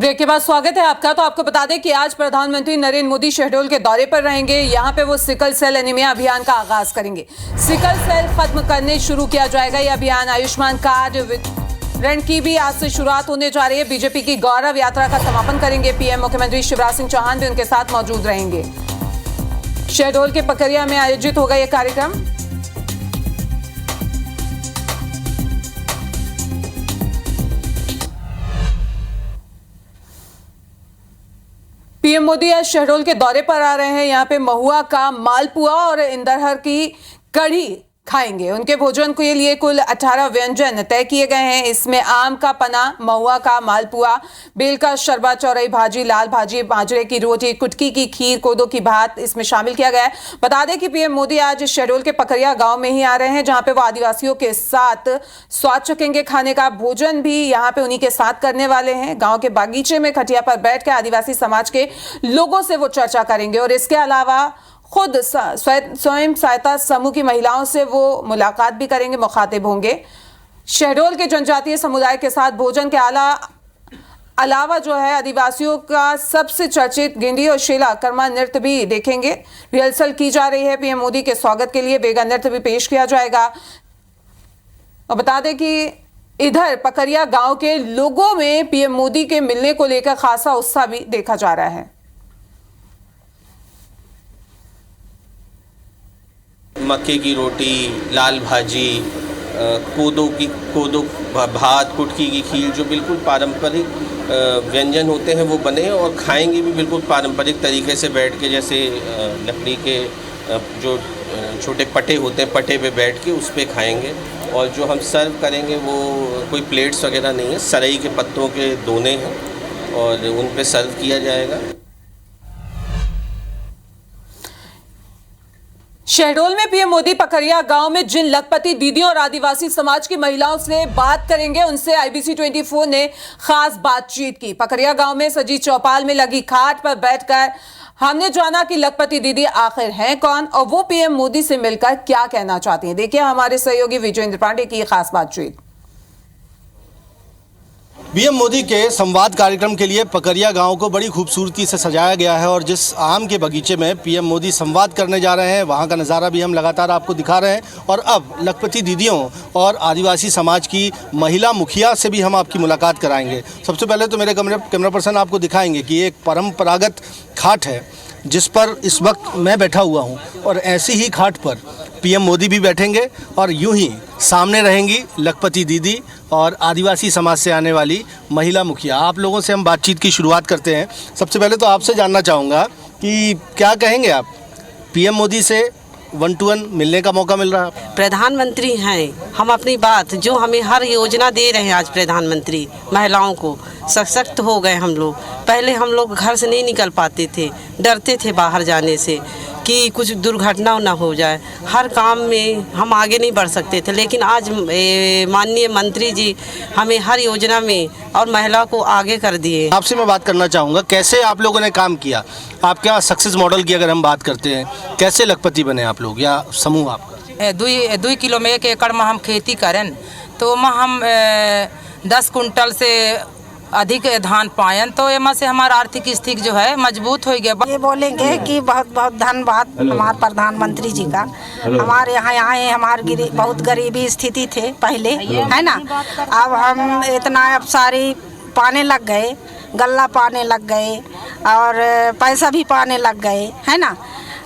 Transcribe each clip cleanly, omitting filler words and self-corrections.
Break के बाद स्वागत है आपका। तो आपको बता दें कि आज प्रधानमंत्री नरेंद्र मोदी शहडोल के दौरे पर रहेंगे। यहां पे वो सिकल सेल एनीमिया अभियान का आगाज करेंगे। सिकल सेल खत्म करने शुरू किया जाएगा यह अभियान। आयुष्मान कार्ड वितरण की भी आज से शुरुआत होने जा रही है। बीजेपी की गौरव यात्रा का समापन करेंगे पीएम। मुख्यमंत्री शिवराज सिंह चौहान भी उनके साथ मौजूद रहेंगे। शहडोल के पकरिया में आयोजित होगा यह कार्यक्रम। पीएम मोदी आज शहडोल के दौरे पर आ रहे हैं। यहां पे महुआ का मालपुआ और इंदरहर की कढ़ी खाएंगे। उनके भोजन के लिए कुल 18 व्यंजन तय किए गए हैं। इसमें आम का पना, महुआ का मालपुआ, बेल का शरबत, चौरई भाजी, लाल भाजी, बाजरे की रोटी, कुटकी की खीर, कोदो की भात इसमें शामिल किया गया है। बता दें कि पीएम मोदी आज शहडोल के पकरिया गांव में ही आ रहे हैं, जहां पे वो आदिवासियों के साथ स्वाद चखेंगे। खाने का भोजन भी यहां पे उन्हीं के साथ करने वाले हैं। गांव के बागीचे में खटिया पर बैठकर आदिवासी समाज के लोगों से वो चर्चा करेंगे और इसके अलावा खुद स्वयं सहायता समूह की महिलाओं से वो मुलाकात भी करेंगे, मुखातिब होंगे। शहडोल के जनजातीय समुदाय के साथ भोजन के अलावा जो है आदिवासियों का सबसे चर्चित गिंडी और शेला कर्मा नृत्य भी देखेंगे। रिहर्सल की जा रही है। पीएम मोदी के स्वागत के लिए बेगा नृत्य भी पेश किया जाएगा। और बता दें कि इधर पकरिया गांव के लोगों में पीएम मोदी के मिलने को लेकर खासा उत्साह भी देखा जा रहा है। मक्के की रोटी, लाल भाजी, कोदो भात, कुटकी की खीर, जो बिल्कुल पारंपरिक व्यंजन होते हैं वो बने और खाएंगे भी बिल्कुल पारंपरिक तरीके से बैठ के, जैसे लकड़ी के जो छोटे पटे होते हैं, पटे पे बैठ के उस पर खाएंगे। और जो हम सर्व करेंगे वो कोई प्लेट्स वगैरह नहीं है, सरई के पत्तों के दोने हैं और उन पे सर्व किया जाएगा। शहडोल में पीएम मोदी पकरिया गांव में जिन लखपति दीदियों और आदिवासी समाज की महिलाओं से बात करेंगे, उनसे IBC 24 ने खास बातचीत की। पकरिया गांव में सजी चौपाल में लगी खाट पर बैठकर हमने जाना कि लखपति दीदी आखिर हैं कौन और वो पीएम मोदी से मिलकर क्या कहना चाहती हैं। देखिए हमारे सहयोगी विजयेंद्र पांडे की खास बातचीत। पीएम मोदी के संवाद कार्यक्रम के लिए पकरिया गांव को बड़ी खूबसूरती से सजाया गया है और जिस आम के बगीचे में पीएम मोदी संवाद करने जा रहे हैं, वहां का नज़ारा भी हम लगातार आपको दिखा रहे हैं। और अब लखपति दीदियों और आदिवासी समाज की महिला मुखिया से भी हम आपकी मुलाकात कराएंगे। सबसे पहले तो मेरे कैमरा पर्सन आपको दिखाएंगे कि एक परंपरागत खाट है जिस पर इस वक्त मैं बैठा हुआ हूँ और ऐसी ही खाट पर पीएम मोदी भी बैठेंगे और यूं ही सामने रहेंगी लखपति दीदी और आदिवासी समाज से आने वाली महिला मुखिया। आप लोगों से हम बातचीत की शुरुआत करते हैं। सबसे पहले तो आपसे जानना चाहूँगा कि क्या कहेंगे आप, पीएम मोदी से 1 to 1 मिलने का मौका मिल रहा है? प्रधानमंत्री हैं, हम अपनी बात जो हमें हर योजना दे रहे हैं आज प्रधानमंत्री, महिलाओं को सशक्त हो गए हम लोग। पहले हम लोग घर से नहीं निकल पाते थे, डरते थे बाहर जाने से कि कुछ दुर्घटना ना हो जाए। हर काम में हम आगे नहीं बढ़ सकते थे, लेकिन आज माननीय मंत्री जी हमें हर योजना में और महिला को आगे कर दिए। आपसे मैं बात करना चाहूँगा, कैसे आप लोगों ने काम किया? आपका सक्सेस मॉडल की अगर हम बात करते हैं, कैसे लखपति बने आप लोग या समूह आपका? 2 किलो में 1 एकड़ में हम खेती करें तो हम 10 कुंटल से अधिक धान पायन, तो एमा से हमारा आर्थिक स्थिति जो है मजबूत हो गया। ये बोलेंगे कि बहुत बहुत धन्यवाद हमारे प्रधानमंत्री जी का। हमारे यहाँ आए, हमारे बहुत गरीबी स्थिति थे पहले, है ना। अब हम इतना अब सारी पाने लग गए, गल्ला पाने लग गए और पैसा भी पाने लग गए, है ना।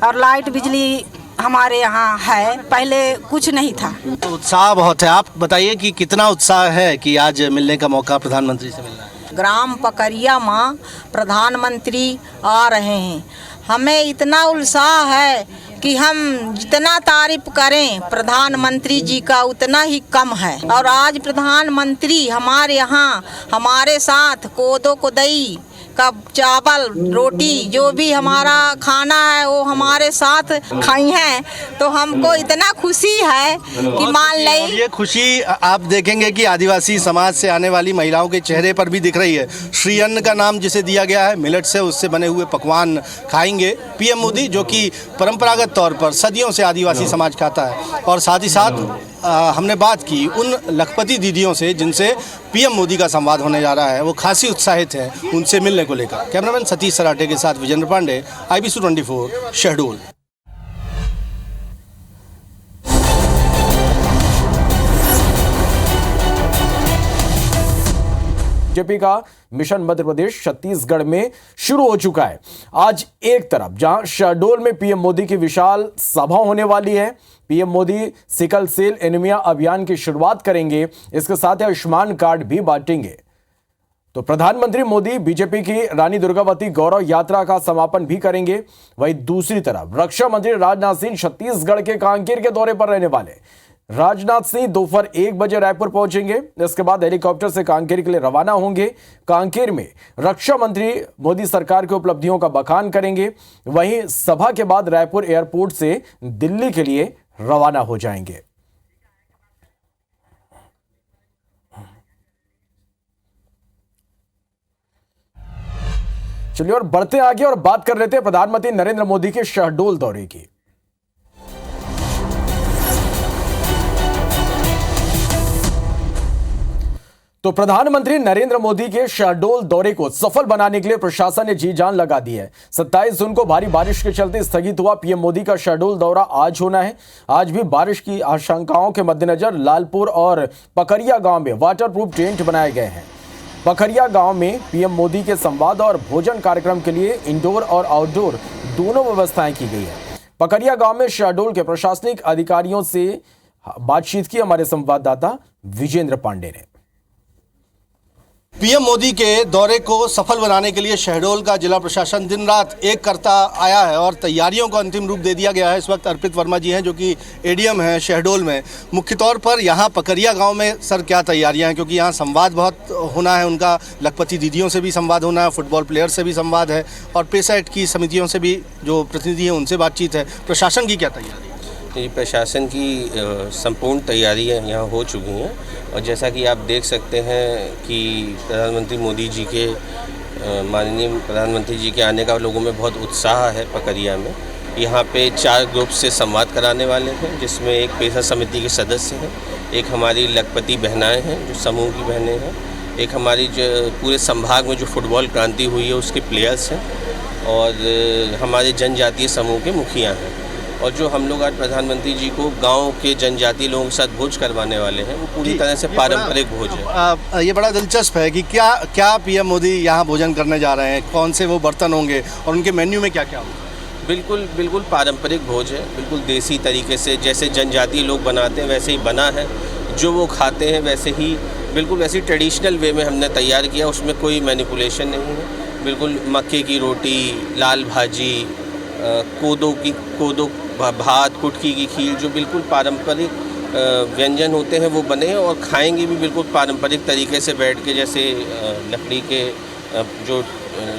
और लाइट बिजली हमारे यहाँ है, पहले कुछ नहीं था। तो उत्साह बहुत है। आप बताइए कि कितना उत्साह है कि आज मिलने का मौका प्रधानमंत्री से मिलना है? ग्राम पकरिया में प्रधानमंत्री आ रहे हैं, हमें इतना उत्साह है कि हम जितना तारीफ करें प्रधानमंत्री जी का उतना ही कम है। और आज प्रधानमंत्री हमारे यहाँ हमारे साथ कोदो को दही का चावल रोटी जो भी हमारा खाना है वो हमारे साथ खाई हैं, तो हमको इतना खुशी है कि मान लें। ये खुशी आप देखेंगे कि आदिवासी समाज से आने वाली महिलाओं के चेहरे पर भी दिख रही है। श्री अन्न का नाम जिसे दिया गया है, मिलेट से उससे बने हुए पकवान खाएंगे पीएम मोदी, जो कि परंपरागत तौर पर सदियों से आदिवासी समाज खाता है। और साथ ही साथ हमने बात की उन लखपति दीदियों से जिनसे पीएम मोदी का संवाद होने जा रहा है। वो खासी उत्साहित हैं उनसे मिलने को लेकर। कैमरामैन सतीश सराठे के साथ विजेंद्र पांडे, IBC 24 शहडोल। बीजेपी का मिशन मध्य प्रदेश छत्तीसगढ़ में शुरू हो चुका है। आज एक तरफ जहां शहडोल में पीएम मोदी की विशाल सभा होने वाली है, PM Modi sickle cell anaemia अभियान की शुरुआत करेंगे, इसके साथ ही आयुष्मान कार्ड भी बांटेंगे। तो प्रधानमंत्री मोदी बीजेपी की रानी दुर्गावती गौरव यात्रा का समापन भी करेंगे। वहीं दूसरी तरफ रक्षा मंत्री राजनाथ सिंह छत्तीसगढ़ के कांकेर के दौरे पर रहने वाले। राजनाथ सिंह दोपहर 1 बजे रायपुर पहुंचेंगे, इसके बाद हेलीकॉप्टर से कांकेर के लिए रवाना होंगे। कांकेर में रक्षा मंत्री मोदी सरकार की उपलब्धियों का बखान करेंगे। वहीं सभा के बाद रायपुर एयरपोर्ट से दिल्ली के लिए रवाना हो जाएंगे। चलिए और बढ़ते आगे और बात कर लेते हैं प्रधानमंत्री नरेंद्र मोदी के शहडोल दौरे की। तो प्रधानमंत्री नरेंद्र मोदी के शहडोल दौरे को सफल बनाने के लिए प्रशासन ने जी जान लगा दी है। 27 जून को भारी बारिश के चलते स्थगित हुआ पीएम मोदी का शहडोल दौरा आज होना है। आज भी बारिश की आशंकाओं के मद्देनजर लालपुर और पकरिया गांव में वाटरप्रूफ टेंट बनाए गए हैं। पकरिया गांव में पीएम मोदी के संवाद और भोजन कार्यक्रम के लिए इंडोर और आउटडोर दोनों व्यवस्थाएं की गई है। पकरिया गांव में शहडोल के प्रशासनिक अधिकारियों से बातचीत की हमारे संवाददाता विजेंद्र पांडे ने। पीएम मोदी के दौरे को सफल बनाने के लिए शहडोल का जिला प्रशासन दिन रात एक करता आया है और तैयारियों को अंतिम रूप दे दिया गया है। इस वक्त अर्पित वर्मा जी हैं जो कि एडीएम हैं शहडोल में। मुख्य तौर पर यहाँ पकरिया गांव में सर क्या तैयारियां हैं, क्योंकि यहाँ संवाद बहुत होना है उनका, लखपति दीदियों से भी संवाद होना है, फुटबॉल प्लेयर से भी संवाद है और पेसाइट की समितियों से भी जो प्रतिनिधि हैं उनसे बातचीत है। प्रशासन की क्या तैयारी? ये प्रशासन की संपूर्ण तैयारियां यहाँ हो चुकी हैं और जैसा कि आप देख सकते हैं कि प्रधानमंत्री मोदी जी के माननीय प्रधानमंत्री जी के आने का लोगों में बहुत उत्साह है। पकरिया में यहाँ पे 4 ग्रुप से संवाद कराने वाले हैं, जिसमें एक पेशा समिति के सदस्य हैं, एक हमारी लखपति बहनाएँ हैं जो समूह की बहनें हैं, एक हमारी जो पूरे संभाग में जो फुटबॉल क्रांति हुई है उसके प्लेयर्स हैं और हमारे जनजातीय समूह के मुखिया हैं। और जो हम लोग आज प्रधानमंत्री जी को गांव के जनजातीय लोगों के साथ भोज करवाने वाले हैं वो पूरी तरह से पारंपरिक भोज है। ये बड़ा दिलचस्प है कि क्या पीएम मोदी यहाँ भोजन करने जा रहे हैं, कौन से वो बर्तन होंगे और उनके मेन्यू में क्या क्या होगा? बिल्कुल पारंपरिक भोज है, बिल्कुल देसी तरीके से जैसे जनजातीय लोग बनाते हैं वैसे ही बना है। जो वो खाते हैं वैसे ही बिल्कुल वैसे ट्रेडिशनल वे में हमने तैयार किया, उसमें कोई मैनिपुलेशन नहीं है। बिल्कुल मक्के की रोटी, लाल भाजी, कोदो भात, कुटकी की खीर, जो बिल्कुल पारंपरिक व्यंजन होते हैं वो बने और खाएंगे भी बिल्कुल पारंपरिक तरीके से बैठ के, जैसे लकड़ी के जो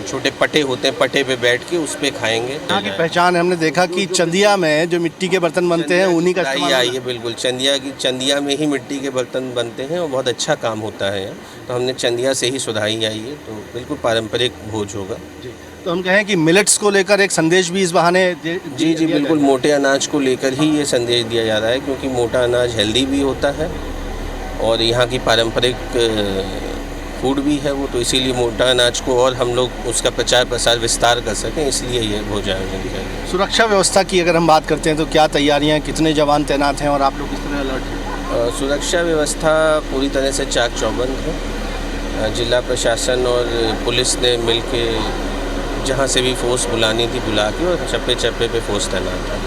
छोटे पटे होते हैं, पटे पे बैठ के उस पे खाएंगे। यहाँ की पहचान हमने देखा कि चंदिया में जो मिट्टी के बर्तन बनते हैं उन्हीं का इस्तेमाल है। बिल्कुल चंदिया में ही मिट्टी के बर्तन बनते हैं और बहुत अच्छा काम होता है यहाँ, तो हमने चंदिया से ही सुधाई आई है, तो बिल्कुल पारंपरिक भोज होगा। तो हम कहें कि मिलेट्स को लेकर एक संदेश भी इस बहाने जी बिल्कुल मोटे अनाज को लेकर ही ये संदेश दिया जा रहा है, क्योंकि मोटा अनाज हेल्दी भी होता है और यहाँ की पारंपरिक फूड भी है वो, तो इसीलिए मोटा अनाज को और हम लोग उसका प्रचार प्रसार विस्तार कर सकें, इसलिए ये भोज आयोजन किया गया। सुरक्षा व्यवस्था की अगर हम बात करते हैं तो क्या तैयारियां, कितने जवान तैनात हैं और आप लोग किस तरह अलर्ट हैं? सुरक्षा व्यवस्था पूरी तरह से चाक चौबंद है। जिला प्रशासन और पुलिस ने मिल के जहाँ से भी फोर्स बुलानी थी बुला के और चप्पे चप्पे पे फोर्स तैनात है।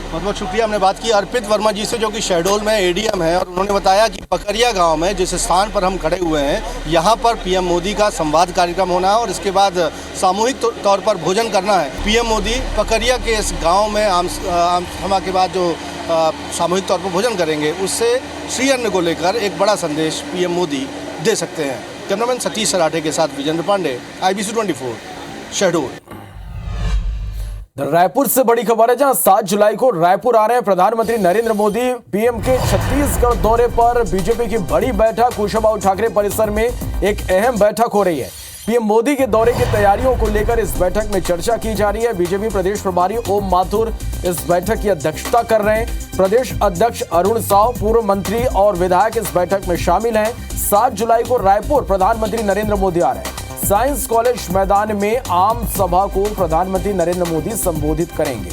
बहुत बहुत शुक्रिया। हमने बात की अर्पित वर्मा जी से जो कि शहडोल में एडीएम है और उन्होंने बताया कि पकरिया गांव में जिस स्थान पर हम खड़े हुए हैं यहाँ पर पीएम मोदी का संवाद कार्यक्रम होना है और इसके बाद सामूहिक तौर पर भोजन करना है। पीएम मोदी पकरिया के इस गाँव में आम सभा के बाद जो सामूहिक तौर पर भोजन करेंगे उससे श्री अन्न को लेकर एक बड़ा संदेश पीएम मोदी दे सकते हैं। कैमरामैन सतीश सराठे के साथ विजेंद्र पांडे, IBC 24 शहडोल। रायपुर से बड़ी खबर है, जहां 7 जुलाई को रायपुर आ रहे हैं प्रधानमंत्री नरेंद्र मोदी। पीएम के छत्तीसगढ़ दौरे पर बीजेपी की बड़ी बैठक कुशाभाऊ ठाकरे परिसर में एक अहम बैठक हो रही है। पीएम मोदी के दौरे की तैयारियों को लेकर इस बैठक में चर्चा की जा रही है। बीजेपी प्रदेश प्रभारी ओम माथुर इस बैठक की अध्यक्षता कर रहे हैं। प्रदेश अध्यक्ष अरुण साव, पूर्व मंत्री और विधायक इस बैठक में शामिल हैं। 7 जुलाई को रायपुर प्रधानमंत्री नरेंद्र मोदी आ रहे हैं। साइंस कॉलेज मैदान में आम सभा को प्रधानमंत्री नरेंद्र मोदी संबोधित करेंगे।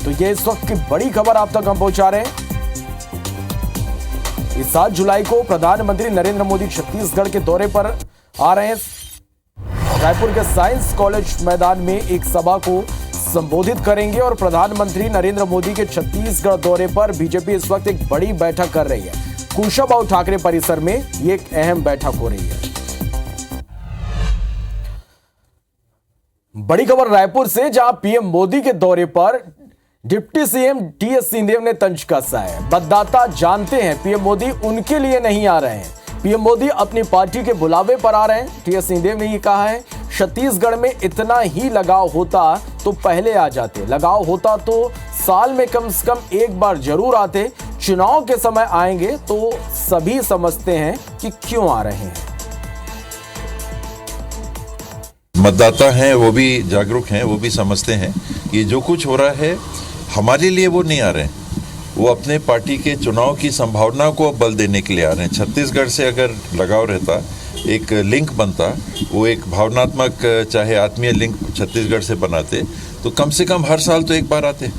तो ये इस वक्त की बड़ी खबर आप तक हम पहुंचा रहे हैं। इस 7 जुलाई को प्रधानमंत्री नरेंद्र मोदी छत्तीसगढ़ के दौरे पर आ रहे हैं। रायपुर के साइंस कॉलेज मैदान में एक सभा को संबोधित करेंगे और प्रधानमंत्री नरेंद्र मोदी के छत्तीसगढ़ दौरे पर बीजेपी इस वक्त एक बड़ी बैठक कर रही है। कुशाभाऊ ठाकरे परिसर में ये एक अहम बैठक हो रही है। बड़ी खबर रायपुर से, जहां पीएम मोदी के दौरे पर डिप्टी सीएम टीएस सिंहदेव ने तंज कसा है। मतदाता जानते हैं पीएम मोदी उनके लिए नहीं आ रहे हैं। पीएम मोदी अपनी पार्टी के बुलावे पर आ रहे हैं। टीएस सिंहदेव ने ये कहा है, छत्तीसगढ़ में इतना ही लगाव होता तो पहले आ जाते, लगाव होता तो साल में कम से कम एक बार जरूर आते। चुनाव के समय आएंगे तो सभी समझते हैं कि क्यों आ रहे हैं। मतदाता हैं, वो भी जागरूक हैं, वो भी समझते हैं कि जो कुछ हो रहा है हमारे लिए वो नहीं आ रहे हैं, वो अपने पार्टी के चुनाव की संभावना को बल देने के लिए आ रहे हैं। छत्तीसगढ़ से अगर लगाव रहता, एक लिंक बनता, वो एक भावनात्मक चाहे आत्मीय लिंक छत्तीसगढ़ से बनाते, तो कम से कम हर साल तो एक बार आते।